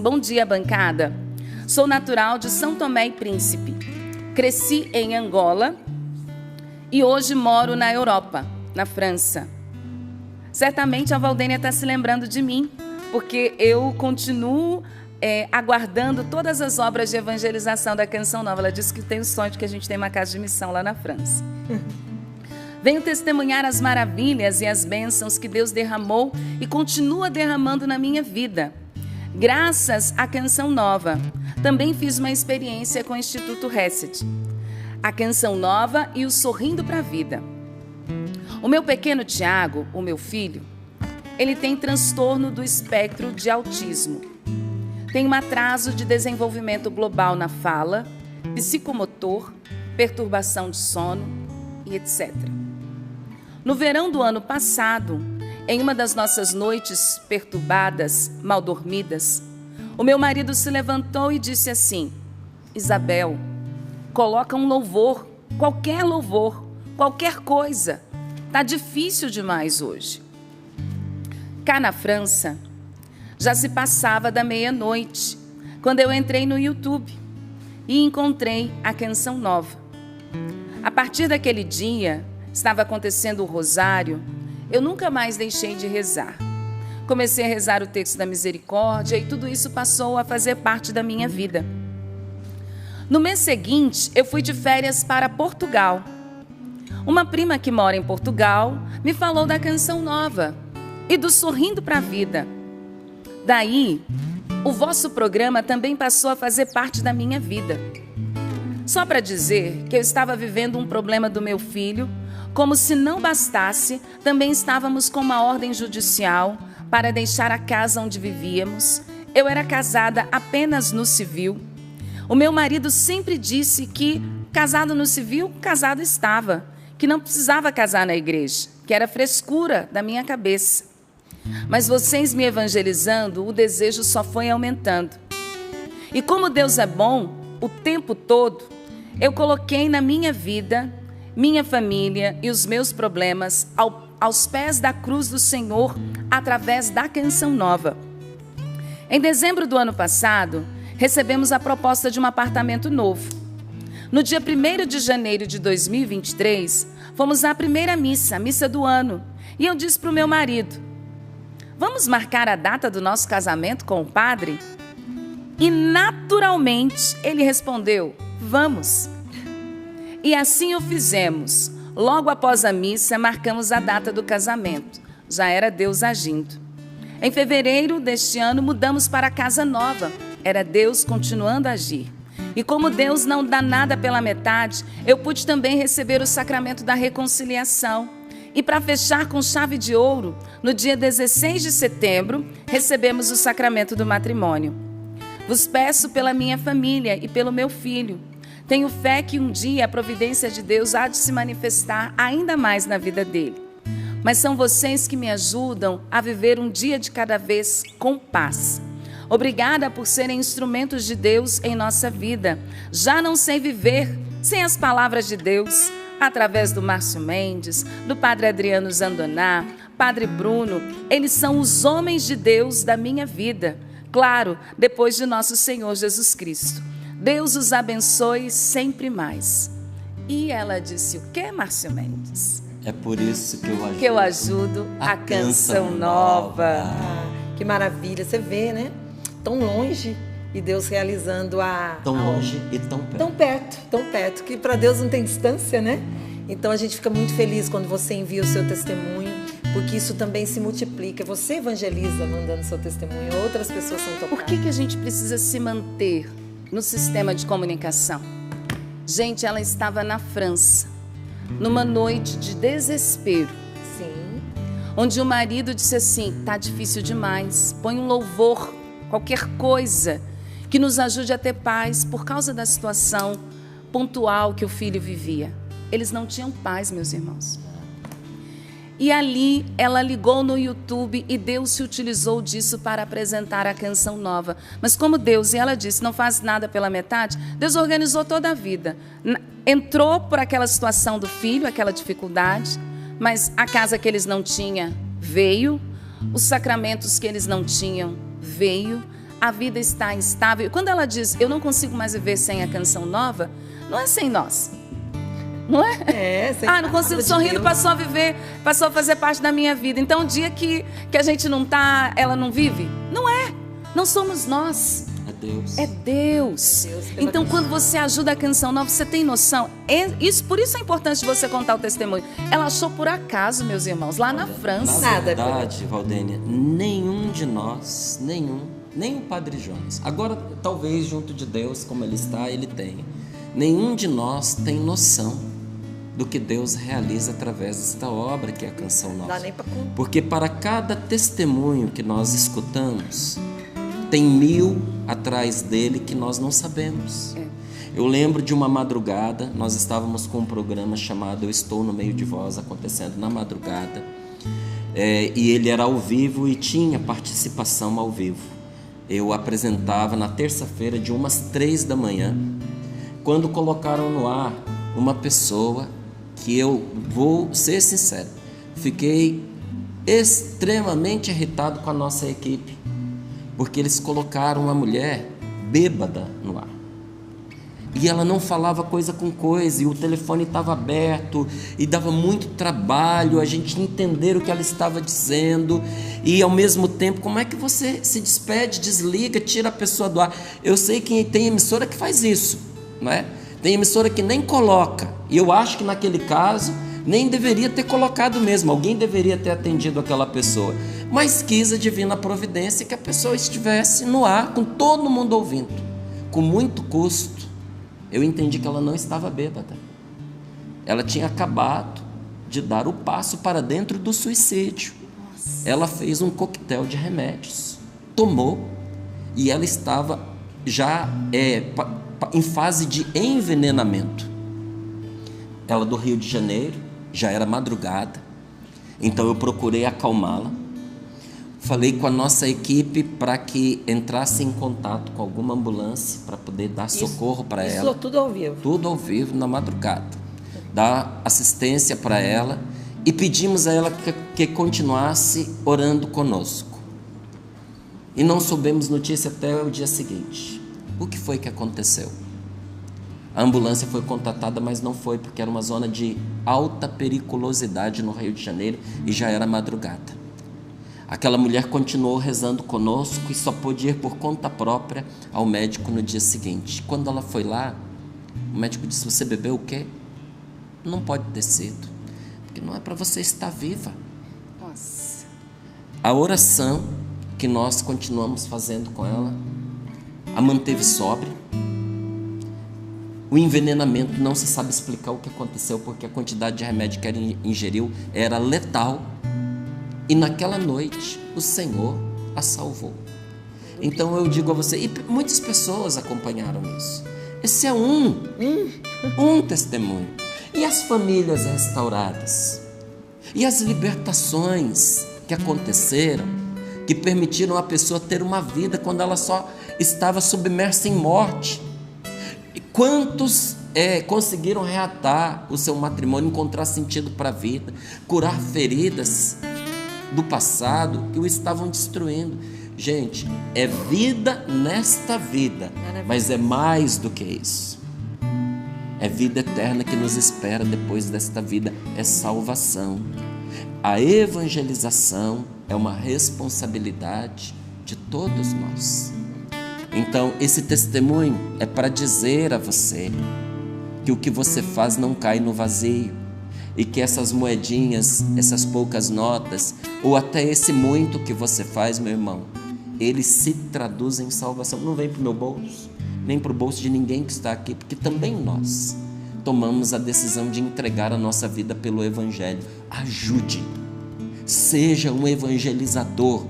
Bom dia, bancada. Sou natural de São Tomé e Príncipe. Cresci em Angola e hoje moro na Europa, na França. Certamente a Valdênia está se lembrando de mim, porque eu continuo aguardando todas as obras de evangelização da Canção Nova. Ela disse que tem o sonho de que a gente tem uma casa de missão lá na França. Venho testemunhar as maravilhas e as bênçãos que Deus derramou e continua derramando na minha vida. Graças à Canção Nova, também fiz uma experiência com o Instituto Hesed, a Canção Nova e o Sorrindo para a Vida. O meu pequeno Tiago, o meu filho, ele tem transtorno do espectro de autismo. Tem um atraso de desenvolvimento global na fala, psicomotor, perturbação de sono e etc. No verão do ano passado, em uma das nossas noites perturbadas, mal dormidas, o meu marido se levantou e disse assim: Isabel, coloca um louvor, qualquer coisa. Tá difícil demais hoje. Cá na França, já se passava da meia-noite, quando eu entrei no YouTube e encontrei a Canção Nova. A partir daquele dia, estava acontecendo o rosário. Eu nunca mais deixei de rezar. Comecei a rezar o texto da misericórdia e tudo isso passou a fazer parte da minha vida. No mês seguinte, eu fui de férias para Portugal. Uma prima que mora em Portugal me falou da Canção Nova e do Sorrindo para a Vida. Daí, o vosso programa também passou a fazer parte da minha vida. Só para dizer que eu estava vivendo um problema do meu filho. Como se não bastasse, também estávamos com uma ordem judicial para deixar a casa onde vivíamos. Eu era casada apenas no civil. O meu marido sempre disse que casado no civil, casado estava, que não precisava casar na igreja, que era frescura da minha cabeça. Mas vocês me evangelizando, o desejo só foi aumentando. E como Deus é bom, o tempo todo, eu coloquei na minha vida minha família e os meus problemas aos pés da cruz do Senhor através da Canção Nova. Em dezembro do ano passado, recebemos a proposta de um apartamento novo. No dia 1º de janeiro de 2023, fomos à primeira missa, a missa do ano. E eu disse para o meu marido: vamos marcar a data do nosso casamento com o padre? E naturalmente ele respondeu: vamos. E assim o fizemos. Logo após a missa, marcamos a data do casamento. Já era Deus agindo. Em fevereiro deste ano, mudamos para a casa nova. Era Deus continuando a agir. E como Deus não dá nada pela metade, eu pude também receber o sacramento da reconciliação. E para fechar com chave de ouro, no dia 16 de setembro, recebemos o sacramento do matrimônio. Vos peço pela minha família e pelo meu filho. Tenho fé que um dia a providência de Deus há de se manifestar ainda mais na vida dele. Mas são vocês que me ajudam a viver um dia de cada vez com paz. Obrigada por serem instrumentos de Deus em nossa vida. Já não sei viver sem as palavras de Deus, através do Márcio Mendes, do Padre Adriano Zandoná, Padre Bruno. Eles são os homens de Deus da minha vida. Claro, depois de nosso Senhor Jesus Cristo. Deus os abençoe sempre mais. E ela disse o quê, Márcio Mendes? É por isso que eu ajudo a Canção Nova. Que maravilha, você vê, né? Tão longe e Deus realizando tão longe e tão perto. Tão perto, que para Deus não tem distância, né? Então a gente fica muito feliz quando você envia o seu testemunho, porque isso também se multiplica. Você evangeliza mandando seu testemunho, outras pessoas são tocadas. Por que a gente precisa se manter no sistema de comunicação? Gente, ela estava na França, numa noite de desespero. Sim. Onde o marido disse assim: tá difícil demais, põe um louvor, qualquer coisa que nos ajude a ter paz por causa da situação pontual que o filho vivia. Eles não tinham paz, meus irmãos. E ali ela ligou no YouTube e Deus se utilizou disso para apresentar a Canção Nova. Mas como Deus, e ela disse, não faz nada pela metade, Deus organizou toda a vida. Entrou por aquela situação do filho, aquela dificuldade, mas a casa que eles não tinham veio, os sacramentos que eles não tinham veio, a vida está instável. Quando ela diz, eu não consigo mais viver sem a canção nova, não é sem nós. Não é? Não consigo, sorrindo passou a viver, passou a fazer parte da minha vida. Então, o dia que a gente não tá, ela não vive? Não é. Não somos nós. É Deus. É Deus. Então, quando você ajuda a canção nova, você tem noção. Por isso é importante você contar o testemunho. Ela achou por acaso, meus irmãos, lá na França. Na verdade, Valdênia, nenhum de nós, nem o Padre Jonas. Agora, talvez junto de Deus, como ele está, ele tenha. Nenhum de nós tem noção do que Deus realiza através desta obra que é a canção nova. Dá nem pra contar. Porque para cada testemunho que nós escutamos, tem 1000 atrás dele que nós não sabemos. Eu lembro de uma madrugada, nós estávamos com um programa chamado Eu Estou no Meio de Vós, acontecendo na madrugada, e ele era ao vivo e tinha participação ao vivo. Eu apresentava na terça-feira de umas 3 da manhã, quando colocaram no ar uma pessoa que eu vou ser sincero, fiquei extremamente irritado com a nossa equipe, porque eles colocaram uma mulher bêbada no ar. E ela não falava coisa com coisa, e o telefone estava aberto, e dava muito trabalho a gente entender o que ela estava dizendo, e ao mesmo tempo, como é que você se despede, desliga, tira a pessoa do ar? Eu sei que tem emissora que faz isso, não é? Tem emissora que nem coloca, e eu acho que naquele caso nem deveria ter colocado mesmo, alguém deveria ter atendido aquela pessoa, mas quis a divina providência que a pessoa estivesse no ar, com todo mundo ouvindo, com muito custo. Eu entendi que ela não estava bêbada, ela tinha acabado de dar o passo para dentro do suicídio. Ela fez um coquetel de remédios, tomou, e ela estava já em fase de envenenamento. Ela do Rio de Janeiro, já era madrugada, então eu procurei acalmá-la, falei com a nossa equipe para que entrasse em contato com alguma ambulância para poder dar socorro para ela. Isso tudo ao vivo? Tudo ao vivo, na madrugada. Dar assistência para ela e pedimos a ela que continuasse orando conosco. E não soubemos notícia até o dia seguinte. O que foi que aconteceu? A ambulância foi contatada, mas não foi, porque era uma zona de alta periculosidade no Rio de Janeiro e já era madrugada. Aquela mulher continuou rezando conosco e só pôde ir por conta própria ao médico no dia seguinte. Quando ela foi lá, o médico disse: você bebeu o quê? Não pode ter sido, porque não é para você estar viva. Nossa. A oração que nós continuamos fazendo com ela a manteve sóbria. O envenenamento, não se sabe explicar o que aconteceu, porque a quantidade de remédio que ela ingeriu era letal. E naquela noite, o Senhor a salvou. Então eu digo a você, e muitas pessoas acompanharam isso. Esse é um testemunho. E as famílias restauradas? E as libertações que aconteceram, que permitiram a pessoa ter uma vida quando ela só estava submersa em morte? E quantos conseguiram reatar o seu matrimônio, encontrar sentido para a vida, curar feridas do passado que o estavam destruindo? Gente, é vida nesta vida, mas é mais do que isso. É vida eterna que nos espera depois desta vida, é salvação. A evangelização é uma responsabilidade de todos nós. Então, esse testemunho é para dizer a você que o que você faz não cai no vazio, e que essas moedinhas, essas poucas notas, ou até esse muito que você faz, meu irmão, ele se traduz em salvação. Não vem para o meu bolso, nem para o bolso de ninguém que está aqui, porque também nós tomamos a decisão de entregar a nossa vida pelo Evangelho. Ajude, seja um evangelizador,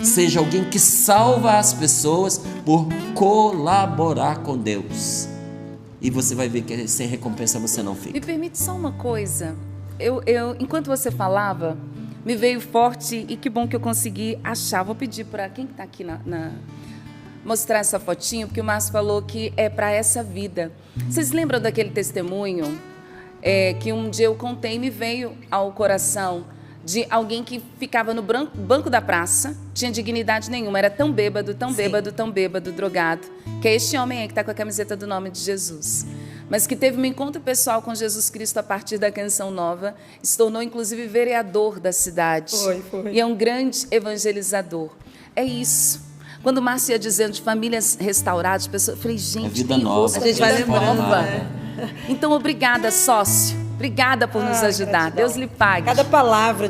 seja alguém que salva as pessoas por colaborar com Deus. E você vai ver que sem recompensa você não fica. Me permite só uma coisa. Enquanto você falava, me veio forte, e que bom que eu consegui achar. Vou pedir para quem está aqui mostrar essa fotinho, porque o Márcio falou que é para essa vida. Vocês lembram daquele testemunho que um dia eu contei e me veio ao coração de alguém que ficava no banco da praça, tinha dignidade nenhuma, era tão bêbado, drogado, que é este homem aí que está com a camiseta do nome de Jesus. Mas que teve um encontro pessoal com Jesus Cristo a partir da Canção Nova, se tornou inclusive vereador da cidade. Foi. E é um grande evangelizador. É isso. Quando o Márcio ia dizendo de famílias restauradas, pessoas, eu falei, gente, vida nova. A gente vai lembrando, né? Então, obrigada, sócio. Obrigada por nos ajudar. Gratidão. Deus lhe pague. Cada palavra